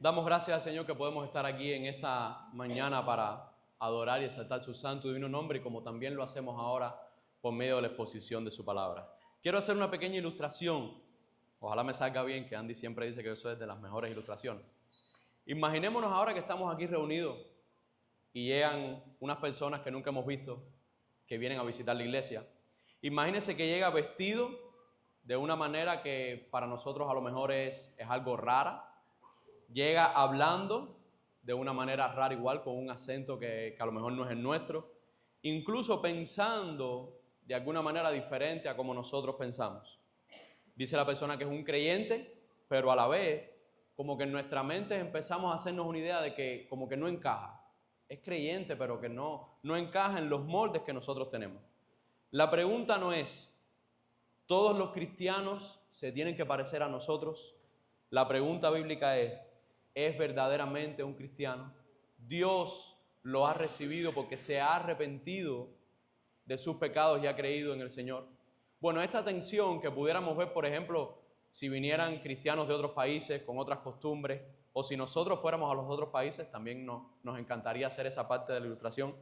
Damos gracias al Señor que podemos estar aquí en esta mañana para adorar y exaltar su santo y divino nombre, y como también lo hacemos ahora por medio de la exposición de su palabra. Quiero hacer una pequeña ilustración. Ojalá me salga bien, que Andy siempre dice que eso es de las mejores ilustraciones. Imaginémonos ahora que estamos aquí reunidos y llegan unas personas que nunca hemos visto, que vienen a visitar la iglesia. Imagínense que llega vestido de una manera que para nosotros a lo mejor es algo rara. Llega hablando de una manera rara igual, con un acento que a lo mejor no es el nuestro, incluso pensando de alguna manera diferente a como nosotros pensamos. Dice la persona que es un creyente, pero a la vez como que en nuestra mente empezamos a hacernos una idea de que como que no encaja. Es creyente, pero que no encaja en los moldes que nosotros tenemos. La pregunta no es, ¿todos los cristianos se tienen que parecer a nosotros? La pregunta bíblica ¿es verdaderamente un cristiano? Dios lo ha recibido porque se ha arrepentido de sus pecados y ha creído en el Señor. Bueno, esta tensión que pudiéramos ver, por ejemplo, si vinieran cristianos de otros países con otras costumbres, o si nosotros fuéramos a los otros países, también nos encantaría hacer esa parte de la ilustración.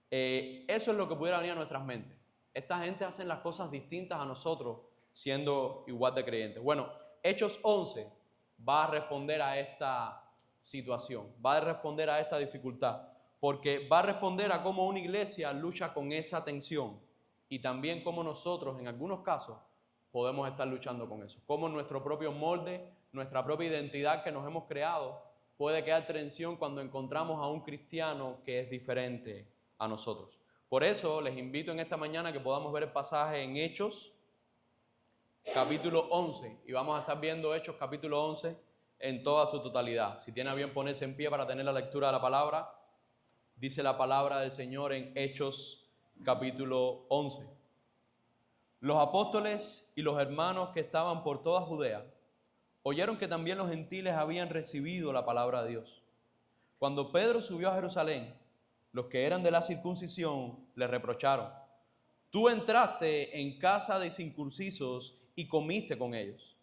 Eso es lo que pudiera venir a nuestras mentes. Esta gente hace las cosas distintas a nosotros, siendo igual de creyentes. Bueno, Hechos 11 va a responder a esta situación, va a responder a esta dificultad, porque va a responder a cómo una iglesia lucha con esa tensión y también cómo nosotros en algunos casos podemos estar luchando con eso, cómo nuestro propio molde, nuestra propia identidad que nos hemos creado puede quedar tensión cuando encontramos a un cristiano que es diferente a nosotros. Por eso les invito en esta mañana que podamos ver el pasaje en Hechos capítulo 11, y vamos a estar viendo Hechos capítulo 11 en toda su totalidad. Si tiene a bien ponerse en pie para tener la lectura de la palabra, dice la palabra del Señor en Hechos capítulo 11. Los apóstoles y los hermanos que estaban por toda Judea oyeron que también los gentiles habían recibido la palabra de Dios. Cuando Pedro subió a Jerusalén, los que eran de la circuncisión le reprocharon: tú entraste en casa de incircuncisos y comiste con ellos.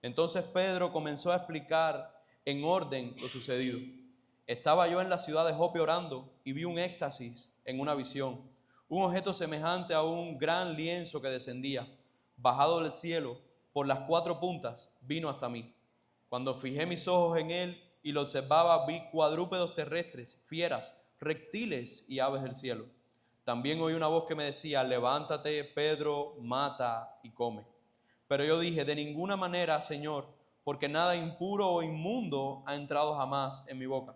Entonces Pedro comenzó a explicar en orden lo sucedido. Estaba yo en la ciudad de Jope orando y vi un éxtasis en una visión, un objeto semejante a un gran lienzo que descendía, bajado del cielo por las cuatro puntas, vino hasta mí. Cuando fijé mis ojos en él y lo observaba, vi cuadrúpedos terrestres, fieras, reptiles y aves del cielo. También oí una voz que me decía: levántate, Pedro, mata y come. Pero yo dije: de ninguna manera, Señor, porque nada impuro o inmundo ha entrado jamás en mi boca.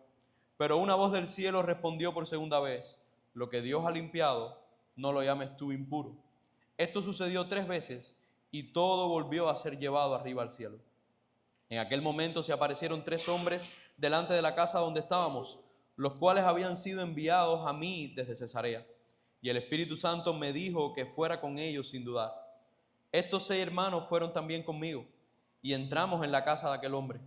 Pero una voz del cielo respondió por segunda vez: lo que Dios ha limpiado, no lo llames tú impuro. Esto sucedió 3 veces y todo volvió a ser llevado arriba al cielo. En aquel momento se aparecieron 3 hombres delante de la casa donde estábamos, los cuales habían sido enviados a mí desde Cesarea. Y el Espíritu Santo me dijo que fuera con ellos sin dudar. Estos 6 hermanos fueron también conmigo, y entramos en la casa de aquel hombre.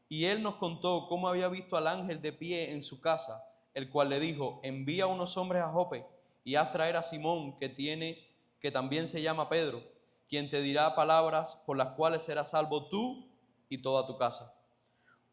Y él nos contó cómo había visto al ángel de pie en su casa, el cual le dijo: envía unos hombres a Jope y haz traer a Simón, que también se llama Pedro, quien te dirá palabras por las cuales serás salvo tú y toda tu casa.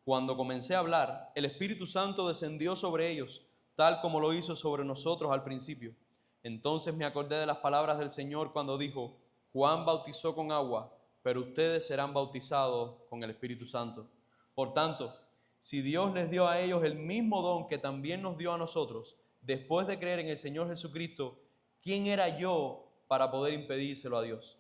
Cuando comencé a hablar, el Espíritu Santo descendió sobre ellos, tal como lo hizo sobre nosotros al principio. Entonces me acordé de las palabras del Señor cuando dijo: Juan bautizó con agua, pero ustedes serán bautizados con el Espíritu Santo. Por tanto, si Dios les dio a ellos el mismo don que también nos dio a nosotros, después de creer en el Señor Jesucristo, ¿quién era yo para poder impedírselo a Dios?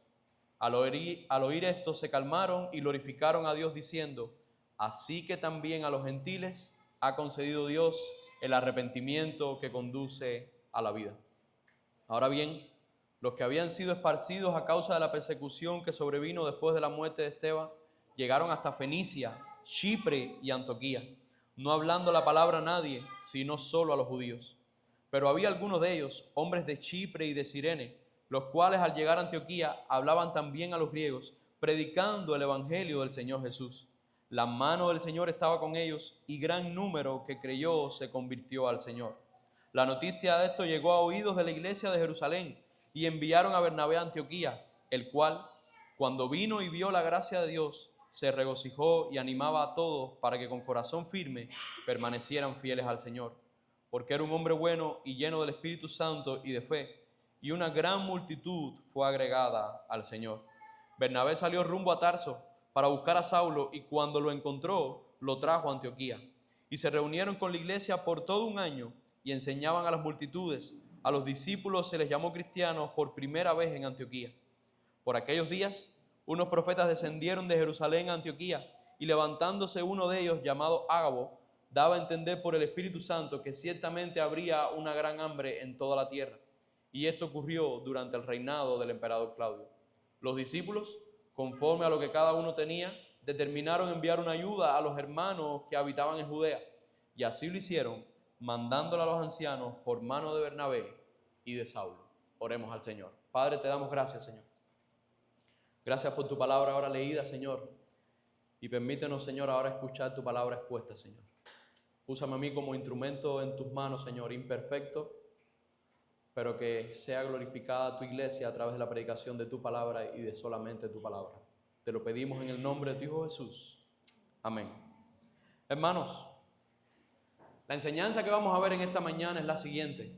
Al oír esto, se calmaron y glorificaron a Dios diciendo: así que también a los gentiles ha concedido Dios el arrepentimiento que conduce a la vida. Ahora bien, los que habían sido esparcidos a causa de la persecución que sobrevino después de la muerte de Esteban, llegaron hasta Fenicia, Chipre y Antioquía, no hablando la palabra a nadie, sino solo a los judíos. Pero había algunos de ellos, hombres de Chipre y de Cirene, los cuales al llegar a Antioquía hablaban también a los griegos, predicando el evangelio del Señor Jesús. La mano del Señor estaba con ellos y gran número que creyó se convirtió al Señor. La noticia de esto llegó a oídos de la iglesia de Jerusalén y enviaron a Bernabé a Antioquía, el cual, cuando vino y vio la gracia de Dios, se regocijó y animaba a todos para que con corazón firme permanecieran fieles al Señor, porque era un hombre bueno y lleno del Espíritu Santo y de fe, y una gran multitud fue agregada al Señor. Bernabé salió rumbo a Tarso para buscar a Saulo, y cuando lo encontró, lo trajo a Antioquía. Y se reunieron con la iglesia por todo un año y enseñaban a las multitudes. A los discípulos se les llamó cristianos por primera vez en Antioquía. Por aquellos días, unos profetas descendieron de Jerusalén a Antioquía, y levantándose uno de ellos, llamado Ágabo, daba a entender por el Espíritu Santo que ciertamente habría una gran hambre en toda la tierra. Y esto ocurrió durante el reinado del emperador Claudio. Los discípulos, conforme a lo que cada uno tenía, determinaron enviar una ayuda a los hermanos que habitaban en Judea, y así lo hicieron, mandándola a los ancianos por mano de Bernabé y de Saulo. Oremos al Señor. Padre, te damos gracias, Señor. Gracias por tu palabra ahora leída, Señor, y permítenos, Señor, ahora escuchar tu palabra expuesta, Señor. Úsame a mí como instrumento en tus manos, Señor, imperfecto, pero que sea glorificada tu iglesia a través de la predicación de tu palabra y de solamente tu palabra. Te lo pedimos en el nombre de tu Hijo Jesús. Amén. Hermanos, la enseñanza que vamos a ver en esta mañana es la siguiente.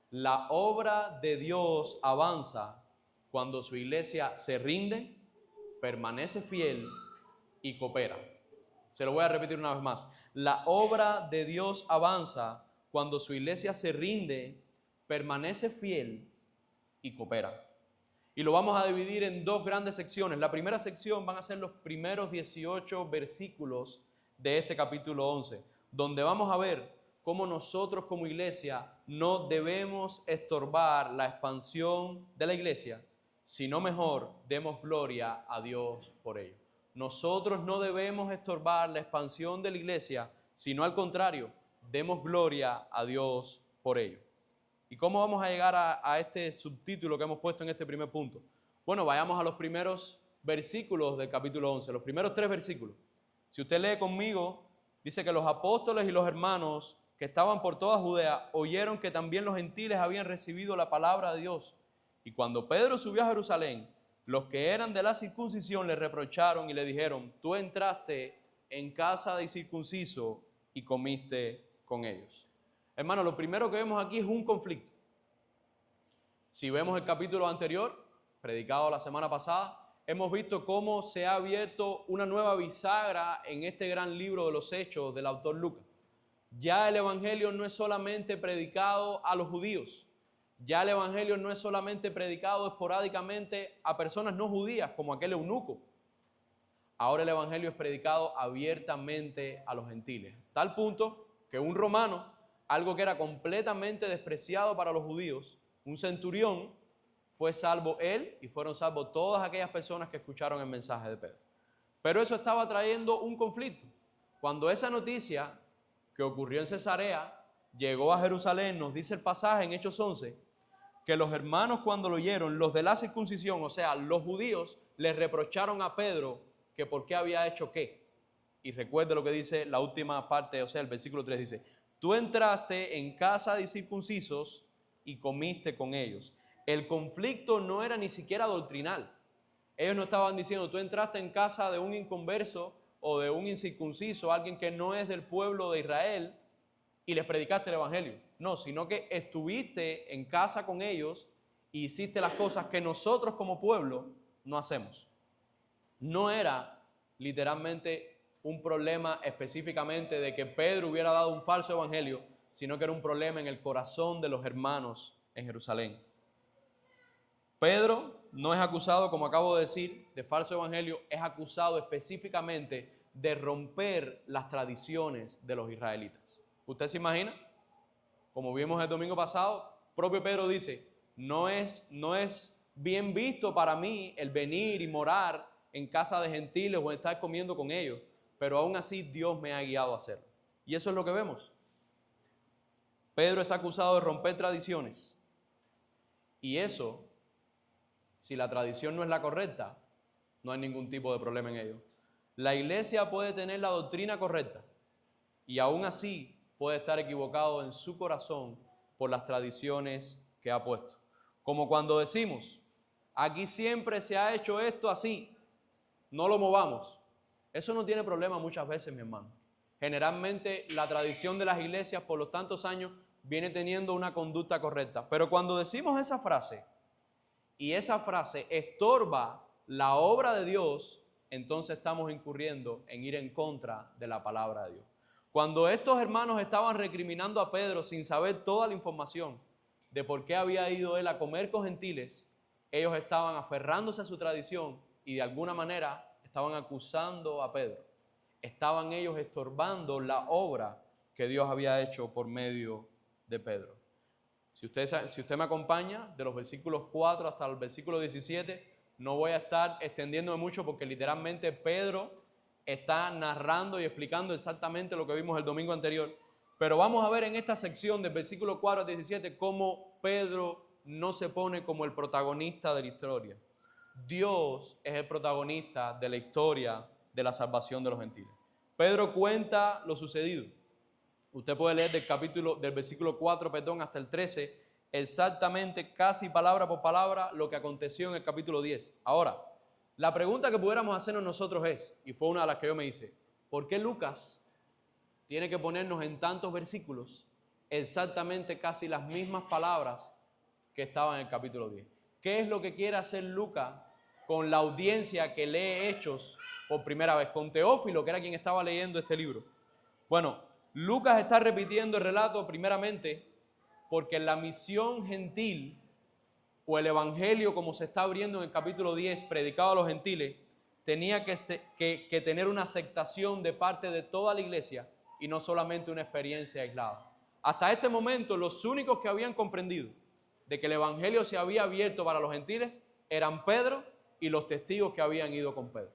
La obra de Dios avanza cuando su iglesia se rinde, permanece fiel y coopera. Se lo voy a repetir una vez más. La obra de Dios avanza cuando su iglesia se rinde, permanece fiel y coopera. Y lo vamos a dividir en dos grandes secciones. La primera sección van a ser los primeros 18 versículos de este capítulo 11, donde vamos a ver cómo nosotros como iglesia no debemos estorbar la expansión de la iglesia, sino mejor demos gloria a Dios por ello. Nosotros no debemos estorbar la expansión de la iglesia, sino al contrario, demos gloria a Dios por ello. ¿Y cómo vamos a llegar a este subtítulo que hemos puesto en este primer punto? Bueno, vayamos a los primeros versículos del capítulo 11, los primeros 3 versículos. Si usted lee conmigo, dice que los apóstoles y los hermanos que estaban por toda Judea oyeron que también los gentiles habían recibido la palabra de Dios. Y cuando Pedro subió a Jerusalén, los que eran de la circuncisión le reprocharon y le dijeron: tú entraste en casa de circunciso y comiste con ellos. Hermano, lo primero que vemos aquí es un conflicto. Si vemos el capítulo anterior, predicado la semana pasada, hemos visto cómo se ha abierto una nueva bisagra en este gran libro de los Hechos del autor Lucas. Ya el evangelio no es solamente predicado a los judíos. Ya el evangelio no es solamente predicado esporádicamente a personas no judías, como aquel eunuco. Ahora el evangelio es predicado abiertamente a los gentiles. Tal punto que un romano, algo que era completamente despreciado para los judíos, un centurión, fue salvo él y fueron salvos todas aquellas personas que escucharon el mensaje de Pedro. Pero eso estaba trayendo un conflicto. Cuando esa noticia que ocurrió en Cesarea llegó a Jerusalén, nos dice el pasaje en Hechos 11, que los hermanos cuando lo oyeron, los de la circuncisión, o sea, los judíos, le reprocharon a Pedro que por qué había hecho qué. Y recuerde lo que dice la última parte, o sea, el versículo 3 dice: tú entraste en casa de circuncisos y comiste con ellos. El conflicto no era ni siquiera doctrinal. Ellos no estaban diciendo: tú entraste en casa de un inconverso o de un incircunciso, alguien que no es del pueblo de Israel, y les predicaste el evangelio. No, sino que estuviste en casa con ellos e hiciste las cosas que nosotros como pueblo no hacemos. No era literalmente un problema específicamente de que Pedro hubiera dado un falso evangelio, sino que era un problema en el corazón de los hermanos en Jerusalén. Pedro no es acusado, como acabo de decir, de falso evangelio, es acusado específicamente de romper las tradiciones de los israelitas. ¿Usted se imagina? Como vimos el domingo pasado, propio Pedro dice: no es bien visto para mí el venir y morar en casa de gentiles o estar comiendo con ellos, pero aún así Dios me ha guiado a hacerlo. Y eso es lo que vemos. Pedro está acusado de romper tradiciones. Y eso, si la tradición no es la correcta, no hay ningún tipo de problema en ello. La iglesia puede tener la doctrina correcta y aún así puede estar equivocado en su corazón por las tradiciones que ha puesto. Como cuando decimos: aquí siempre se ha hecho esto así. no lo movamos. Eso no tiene problema muchas veces, mi hermano. Generalmente la tradición de las iglesias por los tantos años viene teniendo una conducta correcta. Pero cuando decimos esa frase y esa frase estorba la obra de Dios, entonces estamos incurriendo en ir en contra de la palabra de Dios. Cuando estos hermanos estaban recriminando a Pedro sin saber toda la información de por qué había ido él a comer con gentiles, ellos estaban aferrándose a su tradición y de alguna manera estaban acusando a Pedro. Estaban ellos estorbando la obra que Dios había hecho por medio de Pedro. Si usted me acompaña de los versículos 4 hasta el versículo 17, no voy a estar extendiéndome mucho porque literalmente Pedro está narrando y explicando exactamente lo que vimos el domingo anterior. Pero vamos a ver en esta sección del versículo 4 al 17 cómo Pedro no se pone como el protagonista de la historia. Dios es el protagonista de la historia de la salvación de los gentiles. Pedro cuenta lo sucedido. Usted puede leer del versículo 4, hasta el 13, exactamente, casi palabra por palabra, lo que aconteció en el capítulo 10. Ahora, la pregunta que pudiéramos hacernos nosotros es, y fue una de las que yo me hice, ¿por qué Lucas tiene que ponernos en tantos versículos exactamente casi las mismas palabras que estaban en el capítulo 10? ¿Qué es lo que quiere hacer Lucas con la audiencia que lee Hechos por primera vez? Con Teófilo, que era quien estaba leyendo este libro. Bueno, Lucas está repitiendo el relato primeramente porque la misión gentil o el evangelio como se está abriendo en el capítulo 10, predicado a los gentiles, tenía que tener una aceptación de parte de toda la iglesia y no solamente una experiencia aislada. Hasta este momento los únicos que habían comprendido de que el evangelio se había abierto para los gentiles eran Pedro y los testigos que habían ido con Pedro.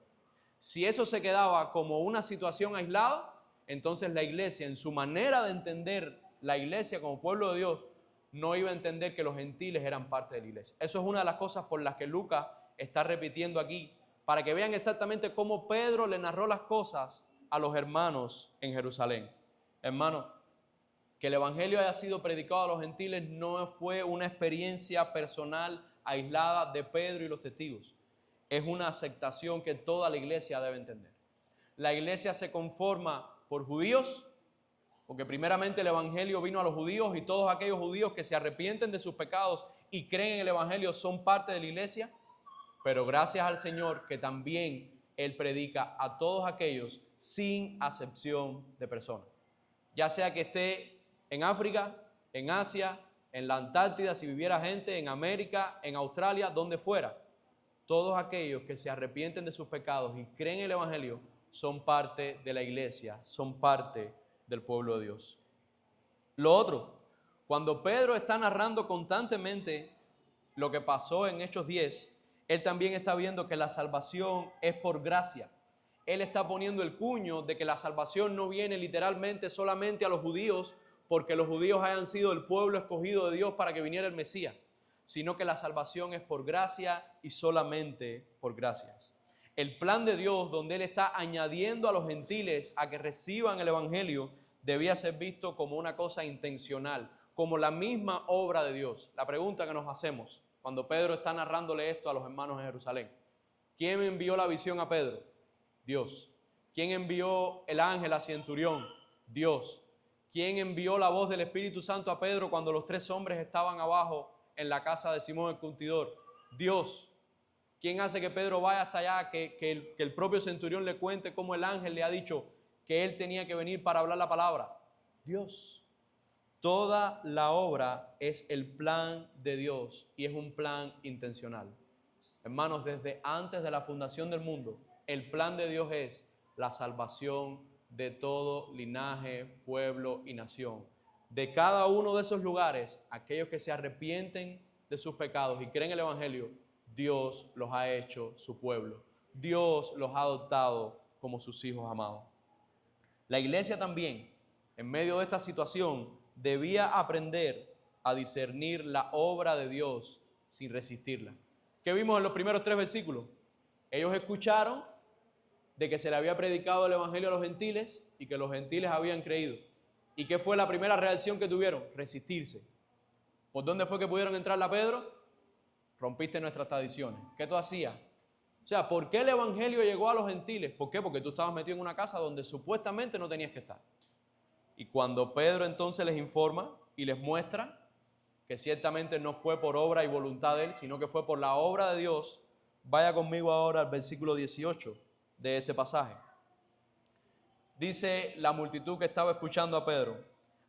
Si eso se quedaba como una situación aislada, entonces la iglesia, en su manera de entender la iglesia como pueblo de Dios, no iba a entender que los gentiles eran parte de la iglesia. Eso es una de las cosas por las que Lucas está repitiendo aquí, para que vean exactamente cómo Pedro le narró las cosas a los hermanos en Jerusalén. Hermanos, que el evangelio haya sido predicado a los gentiles no fue una experiencia personal aislada de Pedro y los testigos. Es una aceptación que toda la iglesia debe entender. La iglesia se conforma por judíos, porque primeramente el evangelio vino a los judíos y todos aquellos judíos que se arrepienten de sus pecados y creen en el evangelio son parte de la iglesia, pero gracias al Señor que también Él predica a todos aquellos sin acepción de personas. Ya sea que esté en África, en Asia, en la Antártida, si viviera gente, en América, en Australia, donde fuera, todos aquellos que se arrepienten de sus pecados y creen en el evangelio son parte de la iglesia, son parte del pueblo de Dios. Lo otro, cuando Pedro está narrando constantemente lo que pasó en Hechos 10, él también está viendo que la salvación es por gracia. Él está poniendo el cuño de que la salvación no viene literalmente solamente a los judíos porque los judíos hayan sido el pueblo escogido de Dios para que viniera el Mesías, sino que la salvación es por gracia y solamente por gracias. El plan de Dios, donde Él está añadiendo a los gentiles a que reciban el evangelio, debía ser visto como una cosa intencional, como la misma obra de Dios. La pregunta que nos hacemos cuando Pedro está narrándole esto a los hermanos en Jerusalén: ¿quién envió la visión a Pedro? Dios. ¿Quién envió el ángel a Centurión? Dios. ¿Quién envió la voz del Espíritu Santo a Pedro cuando los 3 hombres estaban abajo en la casa de Simón el Curtidor? Dios. ¿Quién hace que Pedro vaya hasta allá, que el propio centurión le cuente cómo el ángel le ha dicho que él tenía que venir para hablar la palabra? Dios. Toda la obra es el plan de Dios y es un plan intencional. Hermanos, desde antes de la fundación del mundo, el plan de Dios es la salvación de todo linaje, pueblo y nación. De cada uno de esos lugares, aquellos que se arrepienten de sus pecados y creen en el evangelio, Dios los ha hecho su pueblo. Dios los ha adoptado como sus hijos amados. La iglesia también, en medio de esta situación, debía aprender a discernir la obra de Dios sin resistirla. ¿Qué vimos en los primeros 3 versículos? Ellos escucharon de que se le había predicado el evangelio a los gentiles y que los gentiles habían creído. ¿Y qué fue la primera reacción que tuvieron? Resistirse. ¿Por dónde fue que pudieron entrar a Pedro? Rompiste nuestras tradiciones. ¿Qué tú hacías? sea, ¿por qué el evangelio llegó a los gentiles? ¿Por qué? Porque tú estabas metido en una casa donde supuestamente no tenías que estar. Y cuando Pedro entonces les informa y les muestra que ciertamente no fue por obra y voluntad de él, sino que fue por la obra de Dios, vaya conmigo ahora al versículo 18 de este pasaje. Dice la multitud que estaba escuchando a Pedro: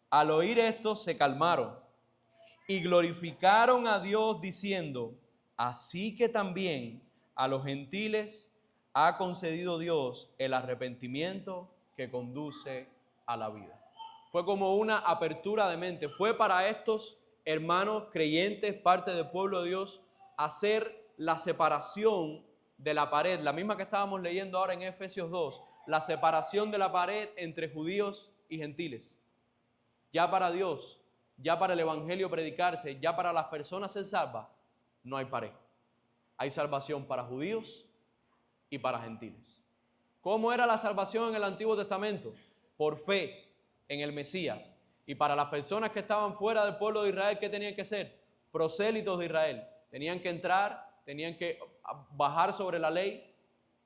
al oír esto se calmaron y glorificaron a Dios diciendo: así que también a los gentiles ha concedido Dios el arrepentimiento que conduce a la vida. Fue como una apertura de mente. Fue para estos hermanos creyentes, parte del pueblo de Dios, hacer la separación de la pared, la misma que estábamos leyendo ahora en Efesios 2, la separación de la pared entre judíos y gentiles. Ya para Dios, ya para el evangelio predicarse, ya para las personas ser salvas, no hay pared. Hay salvación para judíos y para gentiles. ¿Cómo era la salvación en el Antiguo Testamento? Por fe en el Mesías. Y para las personas que estaban fuera del pueblo de Israel, ¿qué tenían que ser? Prosélitos de Israel. Tenían que entrar, tenían que bajar sobre la ley.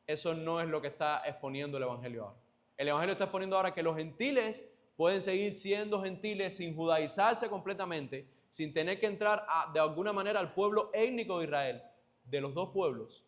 Eso no es lo que está exponiendo el evangelio ahora. El evangelio está exponiendo ahora que los gentiles pueden seguir siendo gentiles sin judaizarse completamente, sin tener que entrar de alguna manera al pueblo étnico de Israel, de los dos pueblos,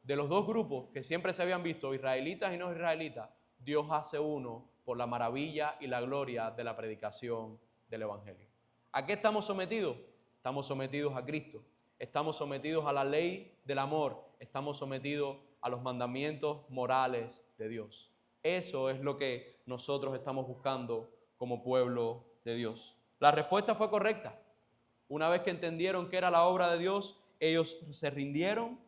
de los dos grupos que siempre se habían visto, israelitas y no israelitas. Dios hace uno por la maravilla y la gloria de la predicación del evangelio. ¿A qué estamos sometidos? Estamos sometidos a Cristo. Estamos sometidos a la ley del amor. Estamos sometidos a los mandamientos morales de Dios. Eso es lo que nosotros estamos buscando como pueblo de Dios. La respuesta fue correcta. Una vez que entendieron que era la obra de Dios, ellos se rindieron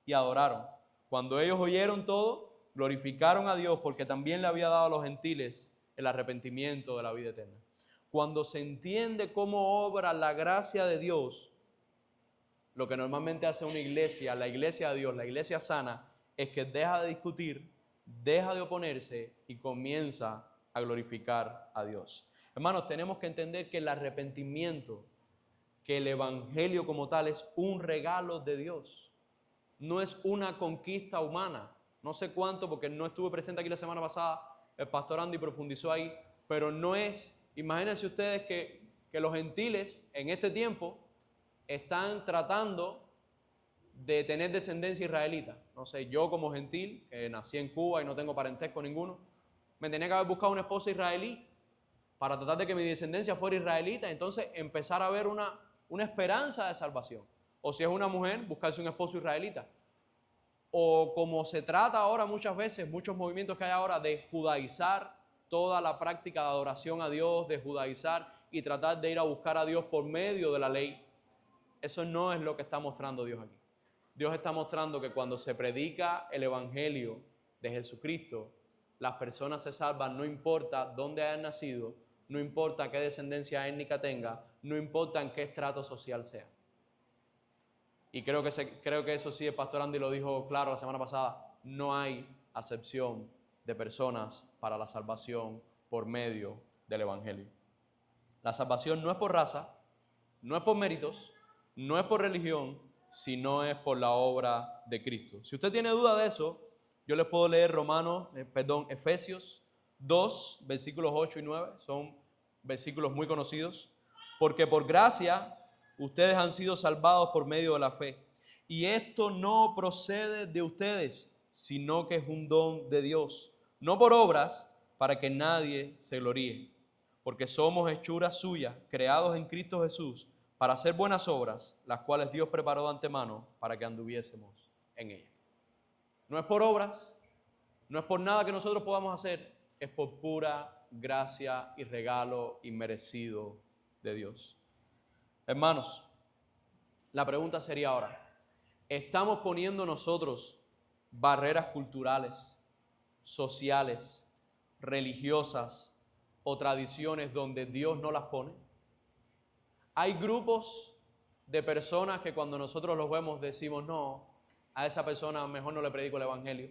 y adoraron. Cuando ellos oyeron todo, glorificaron a Dios porque también le había dado a los gentiles el arrepentimiento de la vida eterna. Cuando se entiende cómo obra la gracia de Dios, lo que normalmente hace una iglesia, la iglesia de Dios, la iglesia sana, es que deja de discutir, deja de oponerse y comienza a glorificar a Dios. Hermanos, tenemos que entender que el arrepentimiento, que el evangelio como tal es un regalo de Dios, no es una conquista humana. No sé cuánto, porque no estuve presente aquí la semana pasada, el pastor Andy profundizó ahí, pero no es, imagínense ustedes que los gentiles en este tiempo están tratando de tener descendencia israelita. No sé, yo como gentil, que nací en Cuba y no tengo parentesco ninguno, me tenía que haber buscado una esposa israelí para tratar de que mi descendencia fuera israelita, entonces empezar a ver una esperanza de salvación. O si es una mujer, buscarse un esposo israelita. O como se trata ahora muchas veces, muchos movimientos que hay ahora de judaizar toda la práctica de adoración a Dios, de judaizar y tratar de ir a buscar a Dios por medio de la ley. Eso no es lo que está mostrando Dios aquí. Dios está mostrando que cuando se predica el evangelio de Jesucristo, las personas se salvan, no importa dónde hayan nacido, no importa qué descendencia étnica tenga, no importa en qué estrato social sea. Y creo que eso sí, el pastor Andy lo dijo claro la semana pasada, no hay acepción de personas para la salvación por medio del evangelio. La salvación no es por raza, no es por méritos, no es por religión, sino es por la obra de Cristo. Si usted tiene duda de eso, yo les puedo leer Efesios 2, versículos 8 y 9, son versículos muy conocidos. Porque por gracia ustedes han sido salvados por medio de la fe. Y esto no procede de ustedes, sino que es un don de Dios. No por obras, para que nadie se gloríe. Porque somos hechuras suyas, creados en Cristo Jesús, para hacer buenas obras, las cuales Dios preparó de antemano para que anduviésemos en ellas. No es por obras, no es por nada que nosotros podamos hacer, es por pura gracia y regalo inmerecido de Dios. Hermanos, la pregunta sería ahora, ¿estamos poniendo nosotros barreras culturales, sociales, religiosas o tradiciones donde Dios no las pone? Hay grupos de personas que cuando nosotros los vemos decimos, no, a esa persona mejor no le predico el evangelio.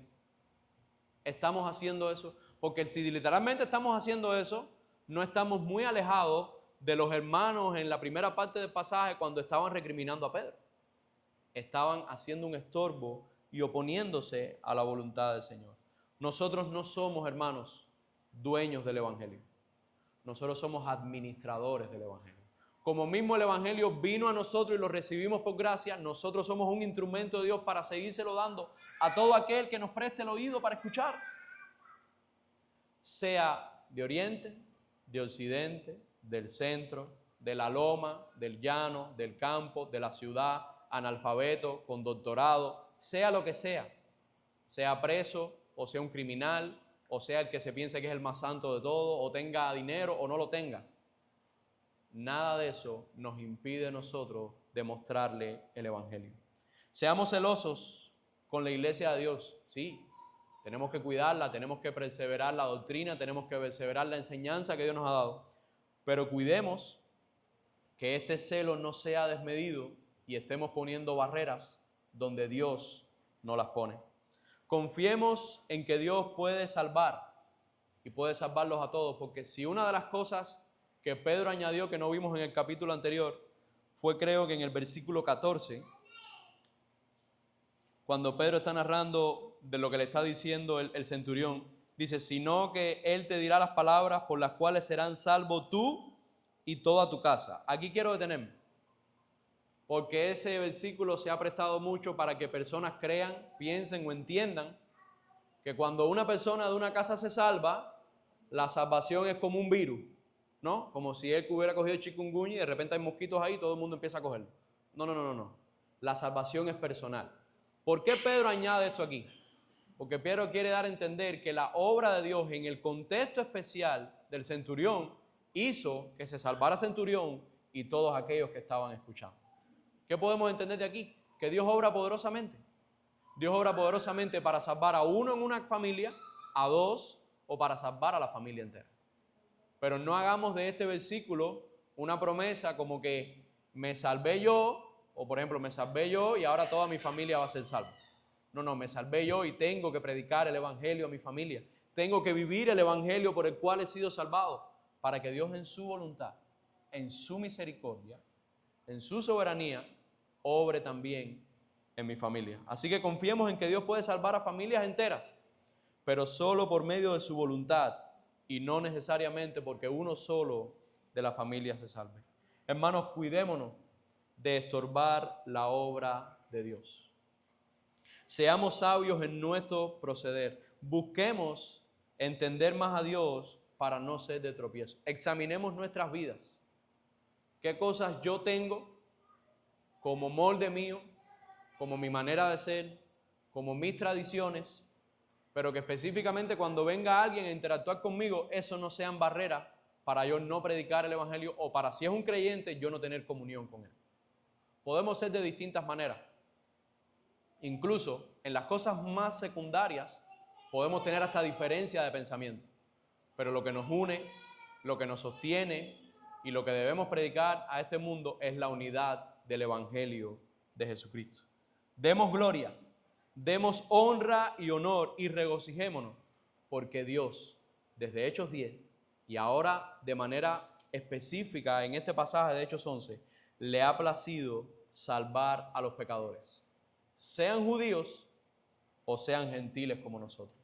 ¿Estamos haciendo eso? Porque si literalmente estamos haciendo eso, no estamos muy alejados de los hermanos en la primera parte del pasaje cuando estaban recriminando a Pedro. Estaban haciendo un estorbo y oponiéndose a la voluntad del Señor. Nosotros no somos, hermanos, dueños del Evangelio. Nosotros somos administradores del Evangelio. Como mismo el Evangelio vino a nosotros y lo recibimos por gracia, nosotros somos un instrumento de Dios para seguírselo dando a todo aquel que nos preste el oído para escuchar. Sea de oriente, de occidente, del centro, de la loma, del llano, del campo, de la ciudad, analfabeto, con doctorado, sea lo que sea preso o sea un criminal, o sea el que se piense que es el más santo de todo, o tenga dinero o no lo tenga. Nada de eso nos impide a nosotros demostrarle el Evangelio. Seamos celosos con la iglesia de Dios, sí. Tenemos que cuidarla, tenemos que perseverar la doctrina, tenemos que perseverar la enseñanza que Dios nos ha dado. Pero cuidemos que este celo no sea desmedido y estemos poniendo barreras donde Dios no las pone. Confiemos en que Dios puede salvar y puede salvarlos a todos, porque si una de las cosas que Pedro añadió que no vimos en el capítulo anterior fue, creo que en el versículo 14, cuando Pedro está narrando de lo que le está diciendo el centurión, dice, sino que Él te dirá las palabras por las cuales serán salvos tú y toda tu casa. Aquí quiero detenerme, porque ese versículo se ha prestado mucho para que personas crean, piensen o entiendan que cuando una persona de una casa se salva, la salvación es como un virus, ¿no? Como si él hubiera cogido el chikungunya y de repente hay mosquitos ahí y todo el mundo empieza a cogerlo. No. La salvación es personal. ¿Por qué Pedro añade esto aquí? Porque Pedro quiere dar a entender que la obra de Dios en el contexto especial del centurión hizo que se salvara centurión y todos aquellos que estaban escuchando. ¿Qué podemos entender de aquí? Que Dios obra poderosamente. Dios obra poderosamente para salvar a uno en una familia, a dos o para salvar a la familia entera. Pero no hagamos de este versículo una promesa como que me salvé yo, o por ejemplo, me salvé yo y ahora toda mi familia va a ser salva. No, me salvé yo y tengo que predicar el Evangelio a mi familia. Tengo que vivir el Evangelio por el cual he sido salvado, para que Dios en su voluntad, en su misericordia, en su soberanía, obre también en mi familia. Así que confiemos en que Dios puede salvar a familias enteras, pero solo por medio de su voluntad y no necesariamente porque uno solo de la familia se salve. Hermanos, cuidémonos de estorbar la obra de Dios. Seamos sabios en nuestro proceder. Busquemos entender más a Dios para no ser de tropiezo. Examinemos nuestras vidas. ¿Qué cosas yo tengo como molde mío, como mi manera de ser, como mis tradiciones, pero que específicamente cuando venga alguien a interactuar conmigo, eso no sean barreras para yo no predicar el Evangelio o para, si es un creyente, yo no tener comunión con él? Podemos ser de distintas maneras. Incluso en las cosas más secundarias podemos tener hasta diferencia de pensamiento. Pero lo que nos une, lo que nos sostiene y lo que debemos predicar a este mundo es la unidad del Evangelio de Jesucristo. Demos gloria, demos honra y honor y regocijémonos porque Dios, desde Hechos 10 y ahora de manera específica en este pasaje de Hechos 11, le ha placido salvar a los pecadores, sean judíos o sean gentiles como nosotros.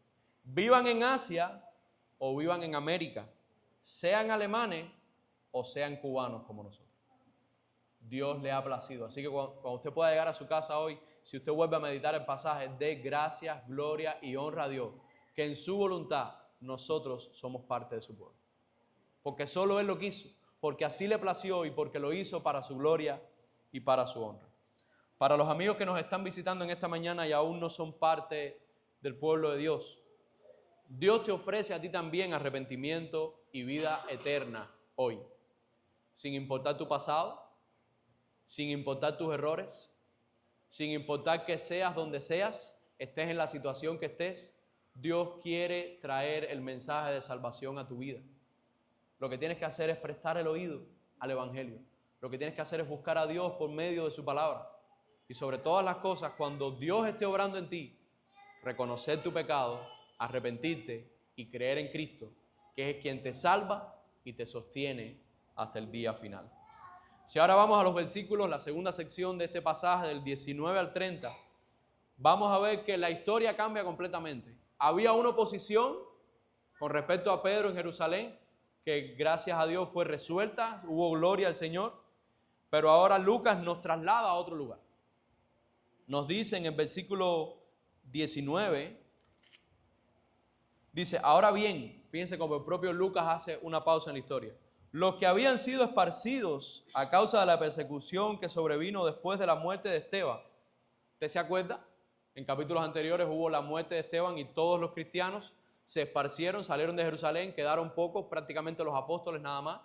Vivan en Asia o vivan en América, sean alemanes o sean cubanos como nosotros. Dios le ha placido. Así que cuando usted pueda llegar a su casa hoy, si usted vuelve a meditar el pasaje, dé gracias, gloria y honra a Dios, que en su voluntad nosotros somos parte de su pueblo. Porque solo Él lo quiso, porque así le plació y porque lo hizo para su gloria y para su honra. Para los amigos que nos están visitando en esta mañana y aún no son parte del pueblo de Dios, Dios te ofrece a ti también arrepentimiento y vida eterna hoy. Sin importar tu pasado, sin importar tus errores, sin importar que seas donde seas, estés en la situación que estés, Dios quiere traer el mensaje de salvación a tu vida. Lo que tienes que hacer es prestar el oído al Evangelio. Lo que tienes que hacer es buscar a Dios por medio de su palabra. Y sobre todas las cosas, cuando Dios esté obrando en ti, reconocer tu pecado, arrepentirte y creer en Cristo, que es quien te salva y te sostiene hasta el día final. Si ahora vamos a los versículos, la segunda sección de este pasaje, del 19 al 30, vamos a ver que la historia cambia completamente. Había una oposición con respecto a Pedro en Jerusalén, que gracias a Dios fue resuelta, hubo gloria al Señor, pero ahora Lucas nos traslada a otro lugar. Nos dice en el versículo 19, dice, ahora bien, fíjense como el propio Lucas hace una pausa en la historia. Los que habían sido esparcidos a causa de la persecución que sobrevino después de la muerte de Esteban. ¿Usted se acuerda? En capítulos anteriores hubo la muerte de Esteban y todos los cristianos se esparcieron, salieron de Jerusalén, quedaron pocos, prácticamente los apóstoles nada más.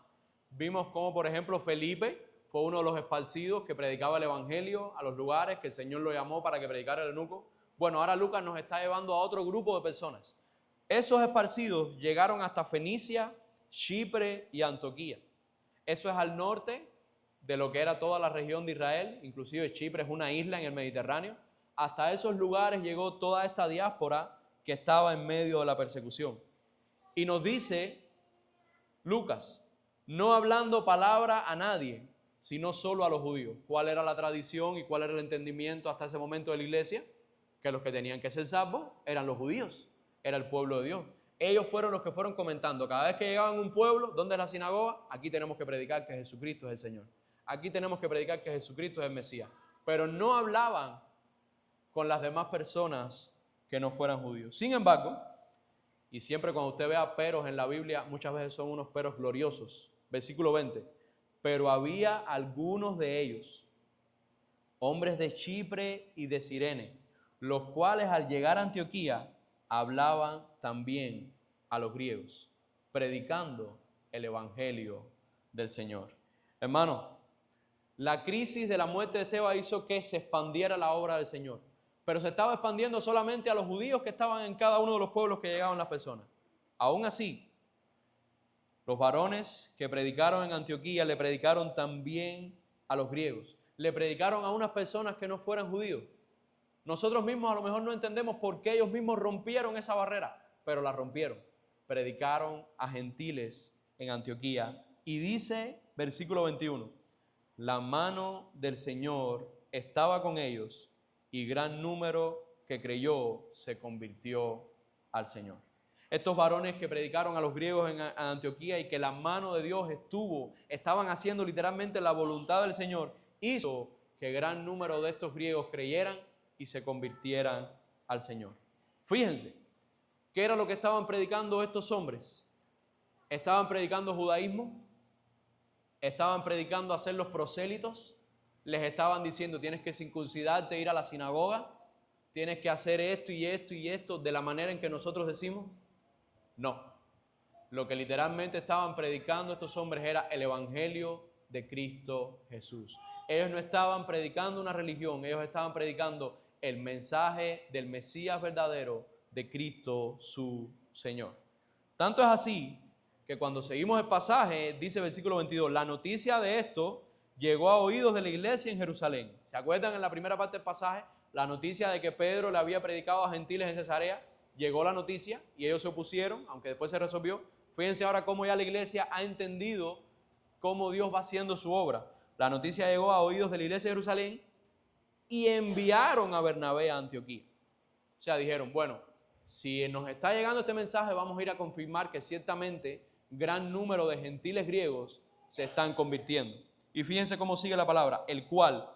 Vimos como, por ejemplo, Felipe fue uno de los esparcidos que predicaba el evangelio a los lugares que el Señor lo llamó para que predicara el eunuco. Bueno, ahora Lucas nos está llevando a otro grupo de personas. Esos esparcidos llegaron hasta Fenicia, Chipre y Antioquía. Eso es al norte de lo que era toda la región de Israel, inclusive Chipre es una isla en el Mediterráneo. Hasta esos lugares llegó toda esta diáspora que estaba en medio de la persecución. Y nos dice Lucas, no hablando palabra a nadie, sino solo a los judíos. ¿Cuál era la tradición y cuál era el entendimiento hasta ese momento de la iglesia? Que los que tenían que ser salvos eran los judíos, era el pueblo de Dios. Ellos fueron los que fueron comentando, cada vez que llegaban a un pueblo, ¿dónde es la sinagoga? Aquí tenemos que predicar que Jesucristo es el Señor. Aquí tenemos que predicar que Jesucristo es el Mesías. Pero no hablaban con las demás personas que no fueran judíos. Sin embargo, y siempre cuando usted vea peros en la Biblia, muchas veces son unos peros gloriosos. Versículo 20. Pero había algunos de ellos, hombres de Chipre y de Cirene, los cuales al llegar a Antioquía hablaban también a los griegos, predicando el evangelio del Señor. Hermanos, la crisis de la muerte de Esteban hizo que se expandiera la obra del Señor, pero se estaba expandiendo solamente a los judíos que estaban en cada uno de los pueblos que llegaban las personas. Aún así, los varones que predicaron en Antioquía le predicaron también a los griegos, le predicaron a unas personas que no fueran judíos. Nosotros mismos a lo mejor no entendemos por qué ellos mismos rompieron esa barrera, pero la rompieron. Predicaron a gentiles en Antioquía. Y dice, versículo 21, la mano del Señor estaba con ellos y gran número que creyó se convirtió al Señor. Estos varones que predicaron a los griegos en Antioquía y que la mano de Dios estaban haciendo literalmente la voluntad del Señor, hizo que gran número de estos griegos creyeran y se convirtieran al Señor. Fíjense, ¿qué era lo que estaban predicando estos hombres? Estaban predicando judaísmo, estaban predicando a ser los prosélitos, les estaban diciendo tienes que circuncidarte, ir a la sinagoga, tienes que hacer esto y esto y esto de la manera en que nosotros decimos. No, lo que literalmente estaban predicando estos hombres era el evangelio de Cristo Jesús. Ellos no estaban predicando una religión, ellos estaban predicando el mensaje del Mesías verdadero de Cristo su Señor. Tanto es así que cuando seguimos el pasaje, dice versículo 22, la noticia de esto llegó a oídos de la iglesia en Jerusalén. ¿Se acuerdan en la primera parte del pasaje? La noticia de que Pedro le había predicado a gentiles en Cesarea, llegó la noticia y ellos se opusieron, aunque después se resolvió. Fíjense ahora cómo ya la iglesia ha entendido cómo Dios va haciendo su obra. La noticia llegó a oídos de la iglesia de Jerusalén y enviaron a Bernabé a Antioquía. O sea, dijeron, bueno, si nos está llegando este mensaje, vamos a ir a confirmar que ciertamente gran número de gentiles griegos se están convirtiendo. Y fíjense cómo sigue la palabra, el cual,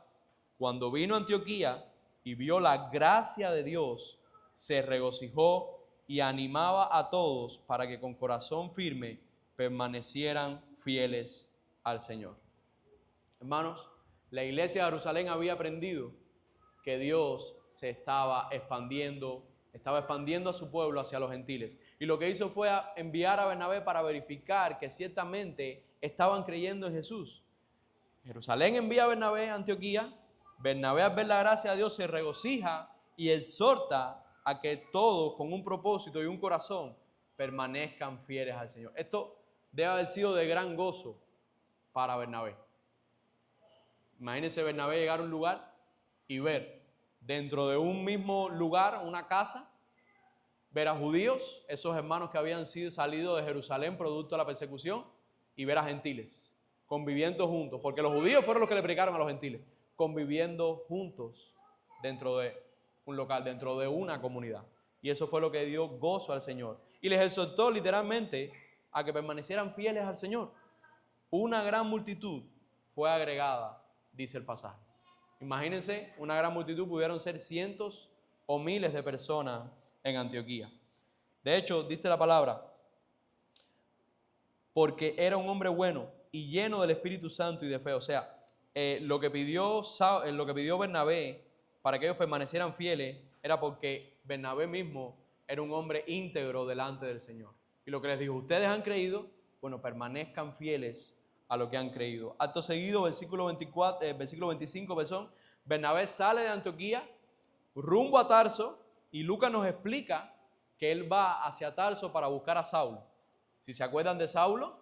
cuando vino a Antioquía y vio la gracia de Dios, se regocijó y animaba a todos para que con corazón firme permanecieran fieles al Señor. Hermanos, la iglesia de Jerusalén había aprendido que Dios se estaba expandiendo a su pueblo hacia los gentiles. Y lo que hizo fue enviar a Bernabé para verificar que ciertamente estaban creyendo en Jesús. Jerusalén envía a Bernabé a Antioquía. Bernabé, al ver la gracia de Dios, se regocija y exhorta a que todos con un propósito y un corazón permanezcan fieles al Señor. Esto debe haber sido de gran gozo para Bernabé. Imagínense Bernabé llegar a un lugar y ver dentro de un mismo lugar, una casa, ver a judíos, esos hermanos que habían salido de Jerusalén producto de la persecución, y ver a gentiles conviviendo juntos, porque los judíos fueron los que le predicaron a los gentiles, conviviendo juntos dentro de un local, dentro de una comunidad. Y eso fue lo que dio gozo al Señor. Y les exhortó literalmente a que permanecieran fieles al Señor. Una gran multitud fue agregada, dice el pasaje. Imagínense, una gran multitud, pudieron ser cientos o miles de personas en Antioquía. De hecho, dice la palabra, porque era un hombre bueno y lleno del Espíritu Santo y de fe. O sea, lo que pidió Bernabé para que ellos permanecieran fieles era porque Bernabé mismo era un hombre íntegro delante del Señor. Y lo que les dijo, ustedes han creído, bueno, permanezcan fieles a lo que han creído. Acto seguido, versículo 25, Bernabé sale de Antioquía rumbo a Tarso y Lucas nos explica que él va hacia Tarso para buscar a Saulo. Si se acuerdan de Saulo,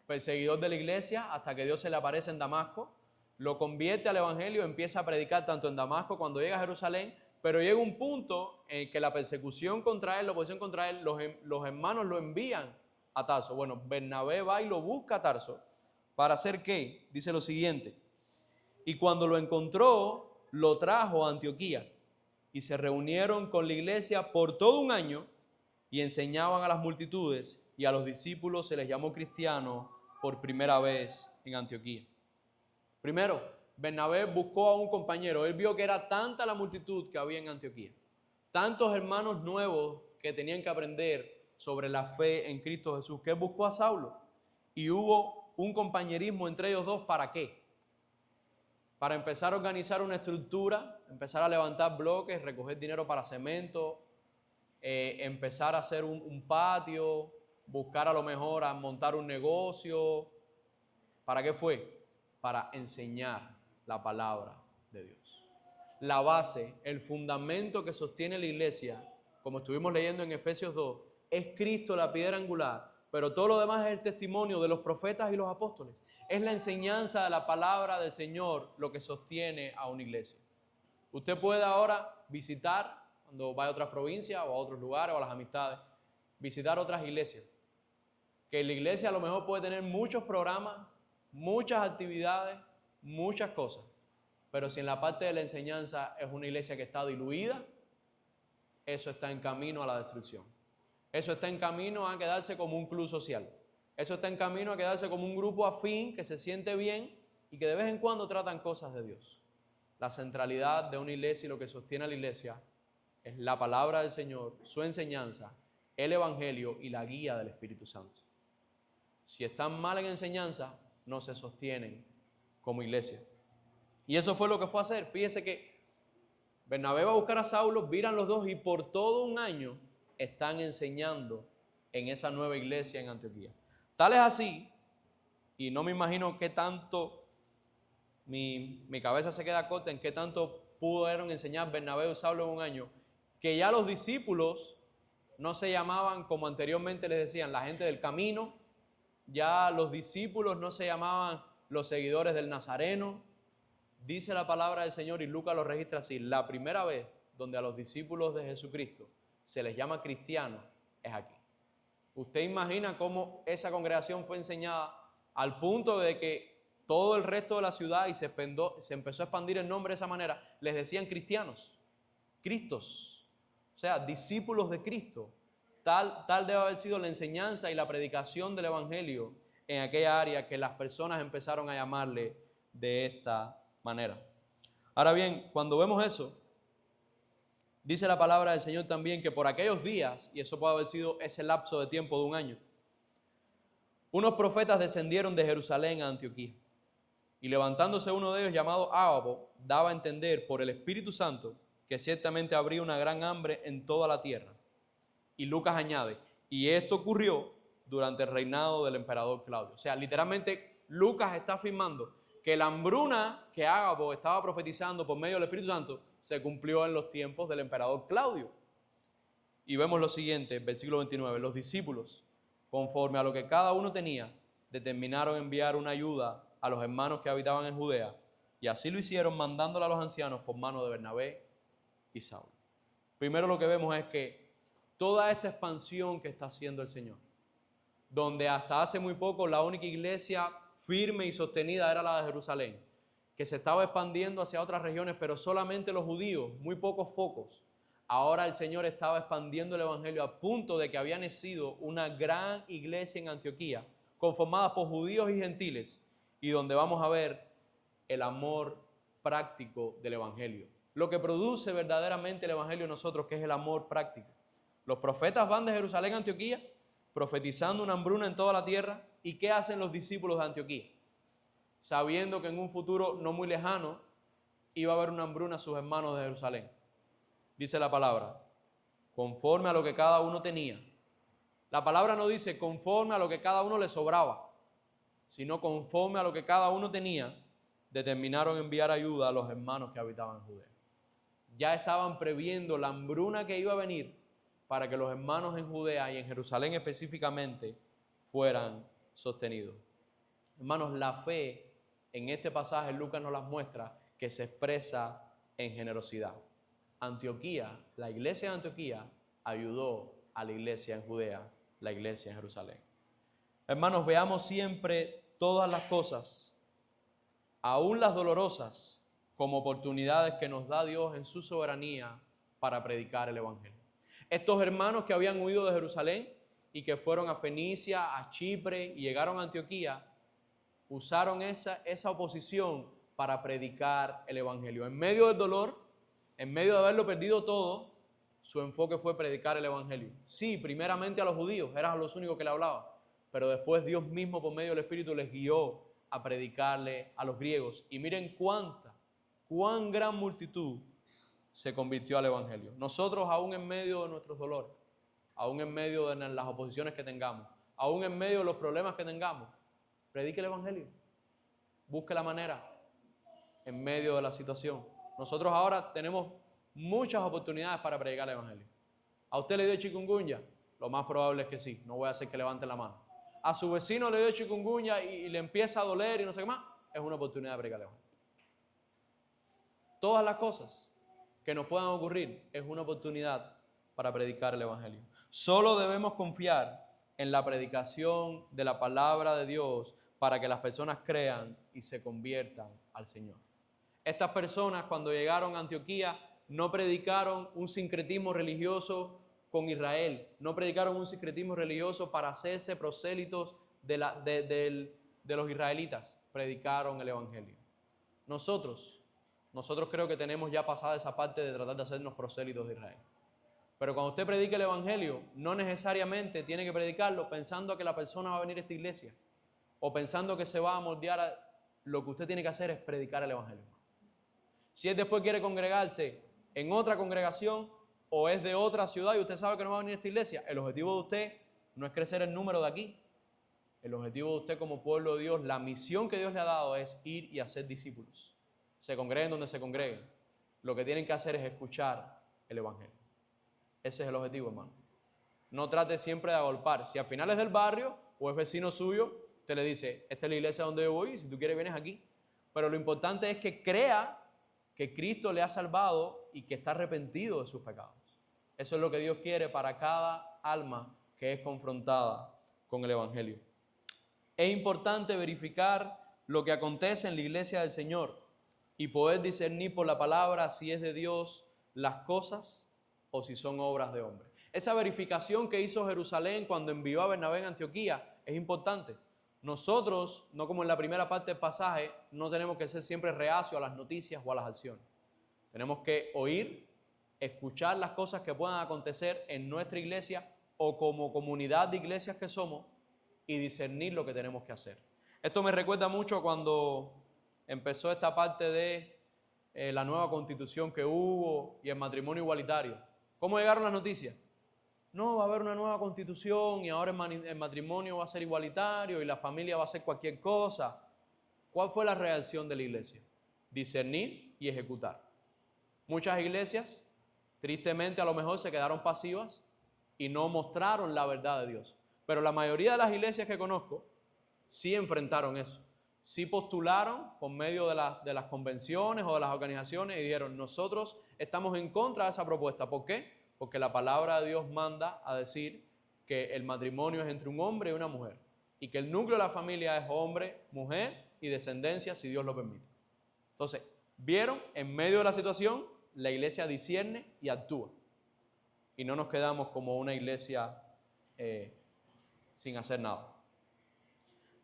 perseguidor de la iglesia, hasta que Dios se le aparece en Damasco, lo convierte al evangelio, empieza a predicar tanto en Damasco cuando llega a Jerusalén, pero llega un punto en que la persecución contra él, la oposición contra él, los hermanos lo envían a Tarso. Bueno, Bernabé va y lo busca a Tarso. ¿Para hacer qué? Dice lo siguiente. Y cuando lo encontró, lo trajo a Antioquía y se reunieron con la iglesia por todo un año y enseñaban a las multitudes y a los discípulos se les llamó cristianos por primera vez en Antioquía. Primero, Bernabé buscó a un compañero. Él vio que era tanta la multitud que había en Antioquía, tantos hermanos nuevos que tenían que aprender sobre la fe en Cristo Jesús, que él buscó a Saulo. Y hubo un compañerismo entre ellos dos. ¿Para qué? Para empezar a organizar una estructura, empezar a levantar bloques, recoger dinero para cemento, empezar a hacer un patio, buscar a lo mejor a montar un negocio. ¿Para qué fue? Para enseñar la palabra de Dios. La base, el fundamento que sostiene la iglesia, como estuvimos leyendo en Efesios 2, es Cristo, la piedra angular, pero todo lo demás es el testimonio de los profetas y los apóstoles. Es la enseñanza de la palabra del Señor lo que sostiene a una iglesia. Usted puede ahora visitar, cuando vaya a otras provincias o a otros lugares o a las amistades, visitar otras iglesias. Que la iglesia a lo mejor puede tener muchos programas, muchas actividades, muchas cosas, pero si en la parte de la enseñanza es una iglesia que está diluida, eso está en camino a la destrucción. Eso está en camino a quedarse como un club social. Eso está en camino a quedarse como un grupo afín que se siente bien y que de vez en cuando tratan cosas de Dios. La centralidad de una iglesia y lo que sostiene a la iglesia es la palabra del Señor, su enseñanza, el evangelio y la guía del Espíritu Santo. Si están mal en enseñanza, no se sostienen como iglesia. Y eso fue lo que fue a hacer. Fíjese que Bernabé va a buscar a Saulo, viran los dos y por todo un año están enseñando en esa nueva iglesia en Antioquía. Tal es así, y no me imagino qué tanto, mi cabeza se queda corta en qué tanto pudieron enseñar Bernabé y Saulo en un año, que ya los discípulos no se llamaban como anteriormente les decían, la gente del camino. Ya los discípulos no se llamaban los seguidores del Nazareno. Dice la palabra del Señor y Lucas lo registra así. La primera vez donde a los discípulos de Jesucristo se les llama cristianos es aquí. Usted imagina cómo esa congregación fue enseñada al punto de que todo el resto de la ciudad y se empezó a expandir el nombre de esa manera. Les decían cristianos, Cristos, o sea, discípulos de Cristo. Tal debe haber sido la enseñanza y la predicación del evangelio en aquella área que las personas empezaron a llamarle de esta manera. Ahora bien, cuando vemos eso, dice la palabra del Señor también que por aquellos días, y eso puede haber sido ese lapso de tiempo de un año, unos profetas descendieron de Jerusalén a Antioquía. Y levantándose uno de ellos llamado Ágabo, daba a entender por el Espíritu Santo que ciertamente habría una gran hambre en toda la tierra. Y Lucas añade, y esto ocurrió durante el reinado del emperador Claudio. O sea, literalmente Lucas está afirmando que la hambruna que Ágabo estaba profetizando por medio del Espíritu Santo se cumplió en los tiempos del emperador Claudio. Y vemos lo siguiente, versículo 29, los discípulos, conforme a lo que cada uno tenía, determinaron enviar una ayuda a los hermanos que habitaban en Judea, y así lo hicieron mandándola a los ancianos por mano de Bernabé y Saulo. Primero lo que vemos es que toda esta expansión que está haciendo el Señor, donde hasta hace muy poco la única iglesia firme y sostenida era la de Jerusalén, que se estaba expandiendo hacia otras regiones, pero solamente los judíos, muy pocos focos. Ahora el Señor estaba expandiendo el evangelio a punto de que había nacido una gran iglesia en Antioquía, conformada por judíos y gentiles, y donde vamos a ver el amor práctico del evangelio. Lo que produce verdaderamente el evangelio en nosotros, que es el amor práctico. Los profetas van de Jerusalén a Antioquía, profetizando una hambruna en toda la tierra. ¿Y qué hacen los discípulos de Antioquía? Sabiendo que en un futuro no muy lejano iba a haber una hambruna a sus hermanos de Jerusalén. Dice la palabra, conforme a lo que cada uno tenía. La palabra no dice conforme a lo que cada uno le sobraba, sino conforme a lo que cada uno tenía, determinaron enviar ayuda a los hermanos que habitaban en Judea. Ya estaban previendo la hambruna que iba a venir para que los hermanos en Judea y en Jerusalén específicamente fueran sostenidos. Hermanos, la fe en este pasaje Lucas nos las muestra que se expresa en generosidad. Antioquía, la iglesia de Antioquía ayudó a la iglesia en Judea, la iglesia en Jerusalén. Hermanos, veamos siempre todas las cosas, aún las dolorosas, como oportunidades que nos da Dios en su soberanía para predicar el evangelio. Estos hermanos que habían huido de Jerusalén y que fueron a Fenicia, a Chipre y llegaron a Antioquía, usaron esa oposición para predicar el evangelio. En medio del dolor, en medio de haberlo perdido todo, su enfoque fue predicar el evangelio. Sí, primeramente a los judíos, eran los únicos que le hablaban, pero después Dios mismo por medio del Espíritu les guió a predicarle a los griegos. Y miren cuán gran multitud se convirtió al evangelio. Nosotros, aún en medio de nuestros dolores, aún en medio de las oposiciones que tengamos, aún en medio de los problemas que tengamos, predique el evangelio. Busque la manera en medio de la situación. Nosotros ahora tenemos muchas oportunidades para predicar el evangelio. ¿A usted le dio chikungunya? Lo más probable es que sí. No voy a hacer que levante la mano. A su vecino le dio chikungunya y le empieza a doler y no sé qué más. Es una oportunidad de predicar el evangelio. Todas las cosas que nos puedan ocurrir es una oportunidad para predicar el evangelio. Solo debemos confiar en la predicación de la palabra de Dios para que las personas crean y se conviertan al Señor. Estas personas, cuando llegaron a Antioquía, no predicaron un sincretismo religioso con Israel, no predicaron un sincretismo religioso para hacerse prosélitos de los israelitas, predicaron el evangelio. Nosotros creo que tenemos ya pasada esa parte de tratar de hacernos prosélitos de Israel. Pero cuando usted predique el evangelio, no necesariamente tiene que predicarlo pensando que la persona va a venir a esta iglesia o pensando que se va a moldear. Lo que usted tiene que hacer es predicar el evangelio. Si él después quiere congregarse en otra congregación o es de otra ciudad y usted sabe que no va a venir a esta iglesia, el objetivo de usted no es crecer el número de aquí. El objetivo de usted como pueblo de Dios, la misión que Dios le ha dado es ir y hacer discípulos. Se congreguen donde se congreguen. Lo que tienen que hacer es escuchar el evangelio. Ese es el objetivo, hermano. No trate siempre de agolpar. Si al final es del barrio o es vecino suyo, usted le dice, esta es la iglesia donde yo voy y si tú quieres vienes aquí. Pero lo importante es que crea que Cristo le ha salvado y que está arrepentido de sus pecados. Eso es lo que Dios quiere para cada alma que es confrontada con el evangelio. Es importante verificar lo que acontece en la iglesia del Señor y poder discernir por la palabra si es de Dios las cosas o si son obras de hombre. Esa verificación que hizo Jerusalén cuando envió a Bernabé en Antioquía es importante. Nosotros, no como en la primera parte del pasaje, no tenemos que ser siempre reacios a las noticias o a las acciones. Tenemos que oír, escuchar las cosas que puedan acontecer en nuestra iglesia o como comunidad de iglesias que somos y discernir lo que tenemos que hacer. Esto me recuerda mucho cuando empezó esta parte de la nueva constitución que hubo y el matrimonio igualitario. ¿Cómo llegaron las noticias? No, va a haber una nueva constitución y ahora el matrimonio va a ser igualitario y la familia va a hacer cualquier cosa. ¿Cuál fue la reacción de la iglesia? Discernir y ejecutar. Muchas iglesias, tristemente, a lo mejor se quedaron pasivas y no mostraron la verdad de Dios. Pero la mayoría de las iglesias que conozco sí enfrentaron eso. Sí postularon por medio de las convenciones o de las organizaciones y dijeron, nosotros estamos en contra de esa propuesta. ¿Por qué? Porque la palabra de Dios manda a decir que el matrimonio es entre un hombre y una mujer y que el núcleo de la familia es hombre, mujer y descendencia si Dios lo permite. Entonces, ¿vieron? En medio de la situación, la iglesia discierne y actúa. Y no nos quedamos como una iglesia sin hacer nada.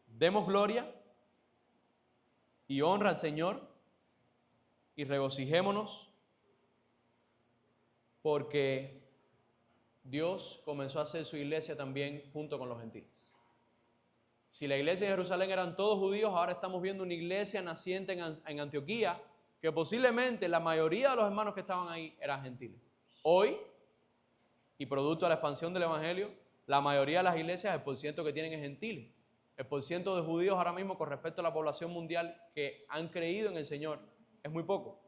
Demos gloria y honra al Señor y regocijémonos porque Dios comenzó a hacer su iglesia también junto con los gentiles. Si la iglesia de Jerusalén eran todos judíos, ahora estamos viendo una iglesia naciente en Antioquía, que posiblemente la mayoría de los hermanos que estaban ahí eran gentiles. Hoy, y producto de la expansión del evangelio, la mayoría de las iglesias, el porciento que tienen es gentiles. El porciento de judíos ahora mismo con respecto a la población mundial que han creído en el Señor es muy poco.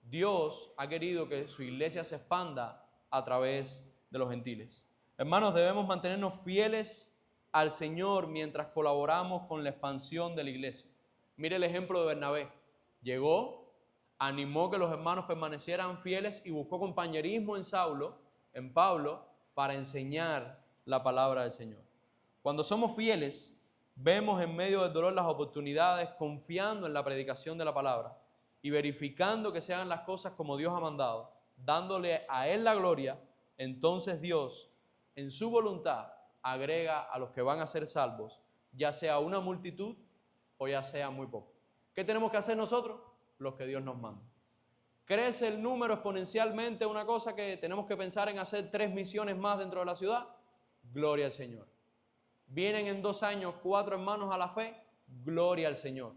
Dios ha querido que su iglesia se expanda a través de los gentiles. Hermanos, debemos mantenernos fieles al Señor mientras colaboramos con la expansión de la iglesia. Mire el ejemplo de Bernabé. Llegó, animó que los hermanos permanecieran fieles y buscó compañerismo en Pablo, para enseñar la palabra del Señor. Cuando somos fieles, vemos en medio del dolor las oportunidades, confiando en la predicación de la palabra y verificando que se hagan las cosas como Dios ha mandado, dándole a Él la gloria. Entonces Dios, en su voluntad, agrega a los que van a ser salvos, ya sea una multitud o ya sea muy poco. ¿Qué tenemos que hacer nosotros? Los que Dios nos manda. ¿Crece el número exponencialmente? Una cosa que tenemos que pensar en hacer 3 misiones más dentro de la ciudad. Gloria al Señor. ¿Vienen en 2 años 4 hermanos a la fe? Gloria al Señor.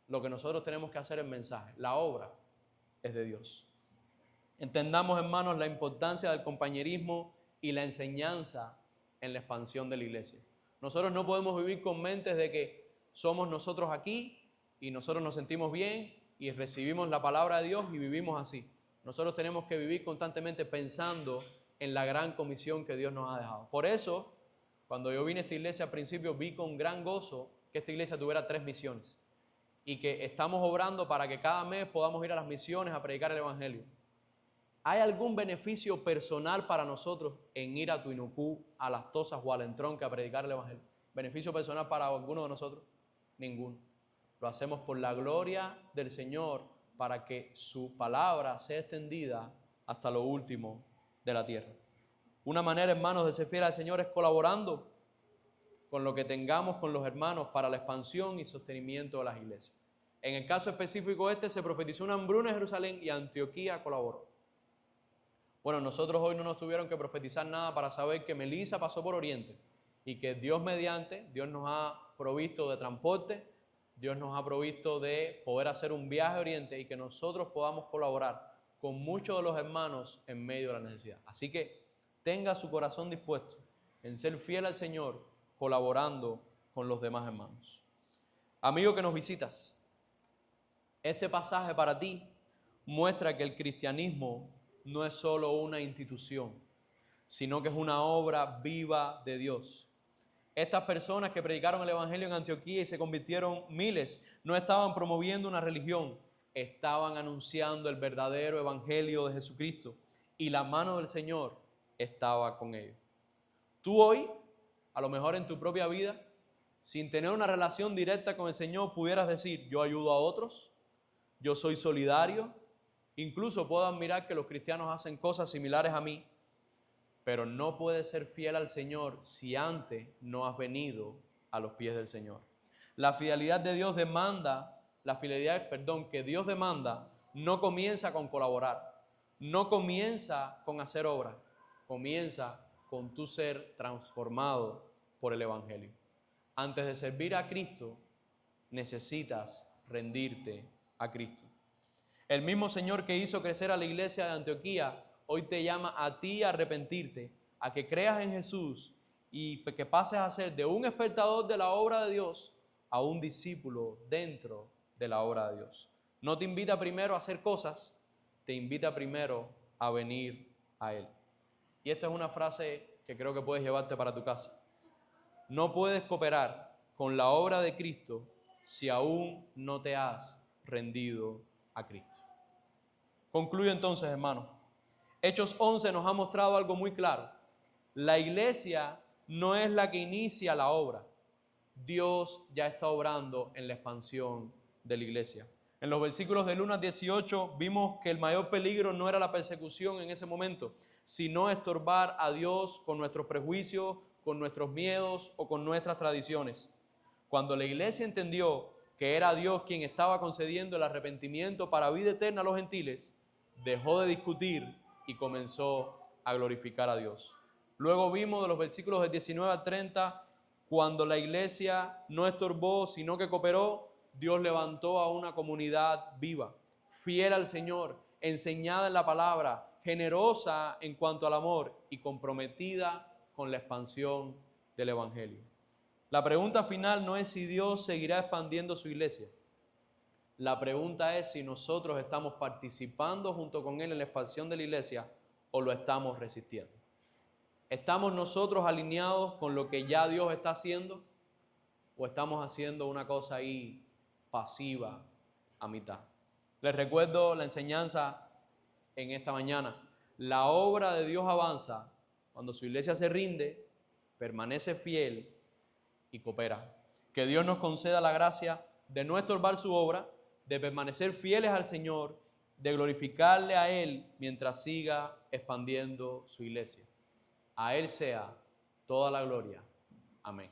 Lo que nosotros tenemos que hacer es el mensaje. La obra es de Dios. Entendamos, hermanos, la importancia del compañerismo y la enseñanza en la expansión de la iglesia. Nosotros no podemos vivir con mentes de que somos nosotros aquí y nosotros nos sentimos bien y recibimos la palabra de Dios y vivimos así. Nosotros tenemos que vivir constantemente pensando en la gran comisión que Dios nos ha dejado. Por eso, cuando yo vine a esta iglesia al principio, vi con gran gozo que esta iglesia tuviera 3 misiones y que estamos obrando para que cada mes podamos ir a las misiones a predicar el evangelio. ¿Hay algún beneficio personal para nosotros en ir a Tuinucú, a Las Tosas o al Entronque a predicar el evangelio? ¿Beneficio personal para alguno de nosotros? Ninguno. Lo hacemos por la gloria del Señor, para que su palabra sea extendida hasta lo último de la tierra. Una manera, hermanos, de ser fiel al Señor es colaborando con lo que tengamos con los hermanos para la expansión y sostenimiento de las iglesias. En el caso específico se profetizó una hambruna en Jerusalén y Antioquía colaboró. Bueno, nosotros hoy no nos tuvieron que profetizar nada para saber que Melissa pasó por Oriente y que Dios mediante, Dios nos ha provisto de transporte, Dios nos ha provisto de poder hacer un viaje a Oriente y que nosotros podamos colaborar con muchos de los hermanos en medio de la necesidad. Así que tenga su corazón dispuesto en ser fiel al Señor, colaborando con los demás hermanos. Amigo que nos visitas, este pasaje para ti muestra que el cristianismo no es solo una institución, sino que es una obra viva de Dios. Estas personas que predicaron el evangelio en Antioquía y se convirtieron miles, no estaban promoviendo una religión, estaban anunciando el verdadero evangelio de Jesucristo y la mano del Señor estaba con ellos. Tú hoy, a lo mejor en tu propia vida, sin tener una relación directa con el Señor, pudieras decir: yo ayudo a otros, yo soy solidario, incluso puedo admirar que los cristianos hacen cosas similares a mí, pero no puedes ser fiel al Señor si antes no has venido a los pies del Señor. La fidelidad de Dios que Dios demanda no comienza con colaborar, no comienza con hacer obras, comienza con tu ser transformado por el evangelio. Antes de servir a Cristo, necesitas rendirte a Cristo. El mismo Señor que hizo crecer a la iglesia de Antioquía hoy te llama a ti a arrepentirte, a que creas en Jesús y que pases a ser de un espectador de la obra de Dios a un discípulo dentro de la obra de Dios. No te invita primero a hacer cosas, te invita primero a venir a Él. Y esta es una frase que creo que puedes llevarte para tu casa. No puedes cooperar con la obra de Cristo si aún no te has rendido a Cristo. Concluyo entonces, hermanos. Hechos 11 nos ha mostrado algo muy claro. La iglesia no es la que inicia la obra. Dios ya está obrando en la expansión de la iglesia. En los versículos del 1 al 18 vimos que el mayor peligro no era la persecución en ese momento, sino estorbar a Dios con nuestros prejuicios, con nuestros miedos o con nuestras tradiciones. Cuando la iglesia entendió que era Dios quien estaba concediendo el arrepentimiento para vida eterna a los gentiles, dejó de discutir y comenzó a glorificar a Dios. Luego vimos de los versículos del 19 al 30, cuando la iglesia no estorbó, sino que cooperó, Dios levantó a una comunidad viva, fiel al Señor, enseñada en la palabra, generosa en cuanto al amor y comprometida con la expansión del Evangelio. La pregunta final no es si Dios seguirá expandiendo su iglesia. La pregunta es si nosotros estamos participando junto con Él en la expansión de la iglesia o lo estamos resistiendo. ¿Estamos nosotros alineados con lo que ya Dios está haciendo o estamos haciendo una cosa ahí pasiva a mitad? Les recuerdo la enseñanza en esta mañana. La obra de Dios avanza cuando su iglesia se rinde, permanece fiel y coopera. Que Dios nos conceda la gracia de no estorbar su obra, de permanecer fieles al Señor, de glorificarle a Él mientras siga expandiendo su iglesia. A Él sea toda la gloria. Amén.